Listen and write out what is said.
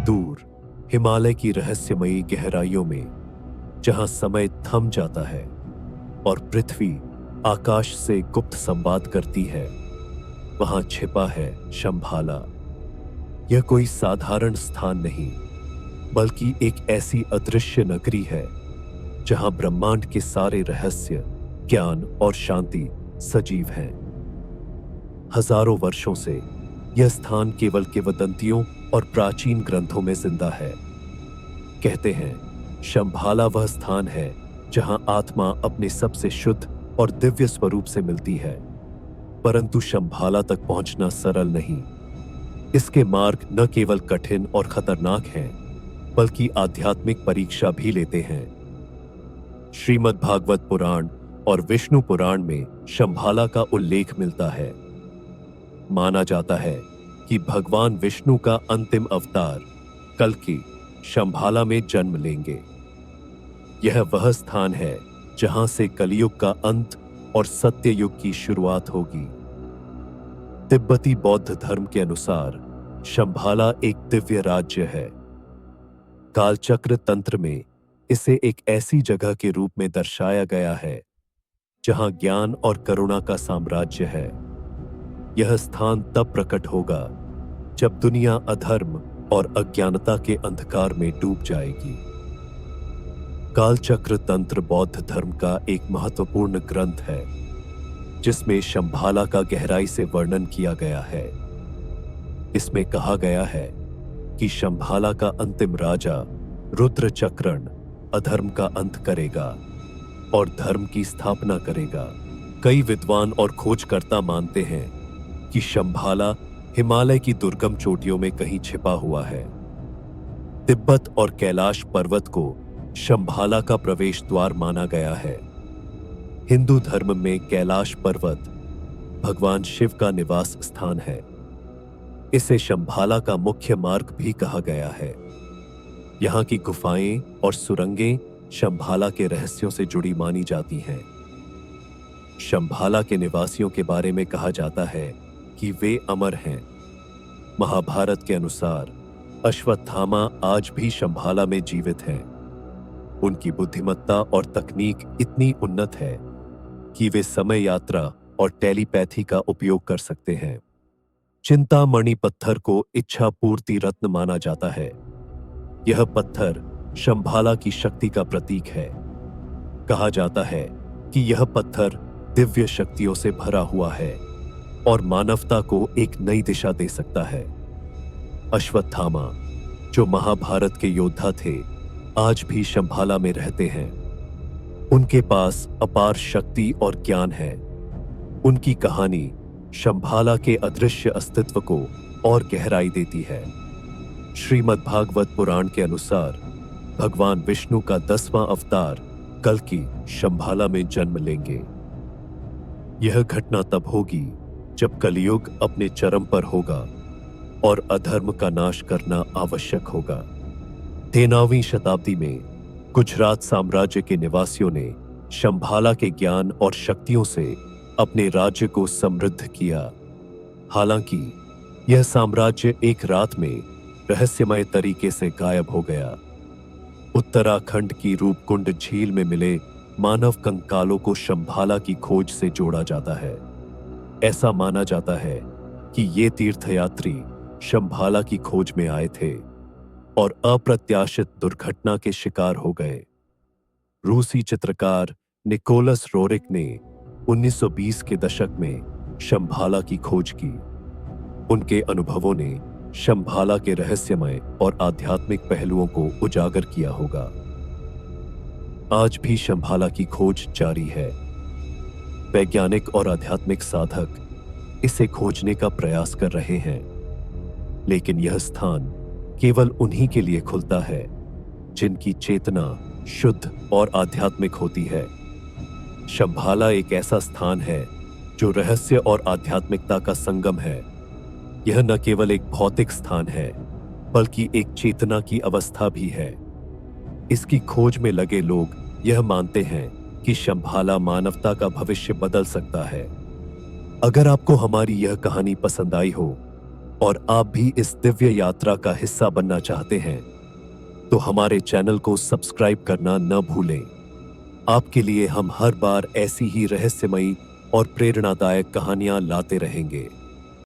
दूर हिमालय की रहस्यमयी गहराइयों में, जहां समय थम जाता है और पृथ्वी आकाश से गुप्त संवाद करती है, वहां छिपा है शंभाला। यह कोई साधारण स्थान नहीं, बल्कि एक ऐसी अदृश्य नगरी है जहां ब्रह्मांड के सारे रहस्य, ज्ञान और शांति सजीव हैं। हजारों वर्षों से यह स्थान केवल किंवदंतियों और प्राचीन ग्रंथों में जिंदा है। कहते हैं शंभाला वह स्थान है जहां आत्मा अपने सबसे शुद्ध और दिव्य स्वरूप से मिलती है। परंतु शंभाला तक पहुंचना सरल नहीं। इसके मार्ग न केवल कठिन और खतरनाक हैं, बल्कि आध्यात्मिक परीक्षा भी लेते हैं। श्रीमद् भागवत पुराण और विष्णु पुराण में शंभाला का उल्लेख मिलता है। माना जाता है कि भगवान विष्णु का अंतिम अवतार कल्कि शंभाला में जन्म लेंगे। यह वह स्थान है जहां से कलयुग का अंत और सत्य युग की शुरुआत होगी। तिब्बती बौद्ध धर्म के अनुसार शंभाला एक दिव्य राज्य है। कालचक्र तंत्र में इसे एक ऐसी जगह के रूप में दर्शाया गया है जहां ज्ञान और करुणा का साम्राज्य है। यह स्थान तब प्रकट होगा जब दुनिया अधर्म और अज्ञानता के अंधकार में डूब जाएगी। कालचक्र तंत्र बौद्ध धर्म का एक महत्वपूर्ण ग्रंथ है, जिसमें शंभाला का गहराई से वर्णन किया गया है। इसमें कहा गया है कि शंभाला का अंतिम राजा रुद्रचक्रण अधर्म का अंत करेगा और धर्म की स्थापना करेगा। कई विद्वान और खोजकर्ता मानते हैं कि शंभाला हिमालय की दुर्गम चोटियों में कहीं छिपा हुआ है। तिब्बत और कैलाश पर्वत को शंभाला का प्रवेश द्वार माना गया है। हिंदू धर्म में कैलाश पर्वत भगवान शिव का निवास स्थान है। इसे शंभाला का मुख्य मार्ग भी कहा गया है। यहाँ की गुफाएं और सुरंगें शंभाला के रहस्यों से जुड़ी मानी जाती हैं। शंभाला के निवासियों के बारे में कहा जाता है कि वे अमर हैं। महाभारत के अनुसार अश्वत्थामा आज भी शंभाला में जीवित हैं। उनकी बुद्धिमत्ता और तकनीक इतनी उन्नत है कि वे समय यात्रा और टेलीपैथी का उपयोग कर सकते हैं। चिंतामणि पत्थर को इच्छा पूर्ति रत्न माना जाता है। यह पत्थर शंभाला की शक्ति का प्रतीक है। कहा जाता है कि यह पत्थर दिव्य शक्तियों से भरा हुआ है और मानवता को एक नई दिशा दे सकता है। अश्वत्थामा, जो महाभारत के योद्धा थे, आज भी शंभाला में रहते हैं। उनके पास अपार शक्ति और ज्ञान है। उनकी कहानी शंभाला के अदृश्य अस्तित्व को और गहराई देती है। श्रीमद् भागवत पुराण के अनुसार भगवान विष्णु का 10वां अवतार कल्कि शंभाला में जन्म लेंगे। यह घटना तब होगी जब कलयुग अपने चरम पर होगा और अधर्म का नाश करना आवश्यक होगा। 13वीं शताब्दी में गुजरात साम्राज्य के निवासियों ने शंभाला के ज्ञान और शक्तियों से अपने राज्य को समृद्ध किया। हालांकि यह साम्राज्य एक रात में रहस्यमय तरीके से गायब हो गया। उत्तराखंड की रूपकुंड झील में मिले मानव कंकालों को शंभाला की खोज से जोड़ा जाता है। ऐसा माना जाता है कि ये तीर्थयात्री शंभाला की खोज में आए थे और अप्रत्याशित दुर्घटना के शिकार हो गए। रूसी चित्रकार निकोलस रोरिक ने 1920 के दशक में शंभाला की खोज की। उनके अनुभवों ने शंभाला के रहस्यमय और आध्यात्मिक पहलुओं को उजागर किया होगा। आज भी शंभाला की खोज जारी है। वैज्ञानिक और आध्यात्मिक साधक इसे खोजने का प्रयास कर रहे हैं, लेकिन यह स्थान केवल उन्हीं के लिए खुलता है जिनकी चेतना शुद्ध और आध्यात्मिक होती है। शंभाला एक ऐसा स्थान है जो रहस्य और आध्यात्मिकता का संगम है। यह न केवल एक भौतिक स्थान है, बल्कि एक चेतना की अवस्था भी है। इसकी खोज में लगे लोग यह मानते हैं कि शंभाला मानवता का भविष्य बदल सकता है। अगर आपको हमारी यह कहानी पसंद आई हो और आप भी इस दिव्य यात्रा का हिस्सा बनना चाहते हैं तो हमारे चैनल को सब्सक्राइब करना न भूलें। आपके लिए हम हर बार ऐसी ही रहस्यमयी और प्रेरणादायक कहानियां लाते रहेंगे।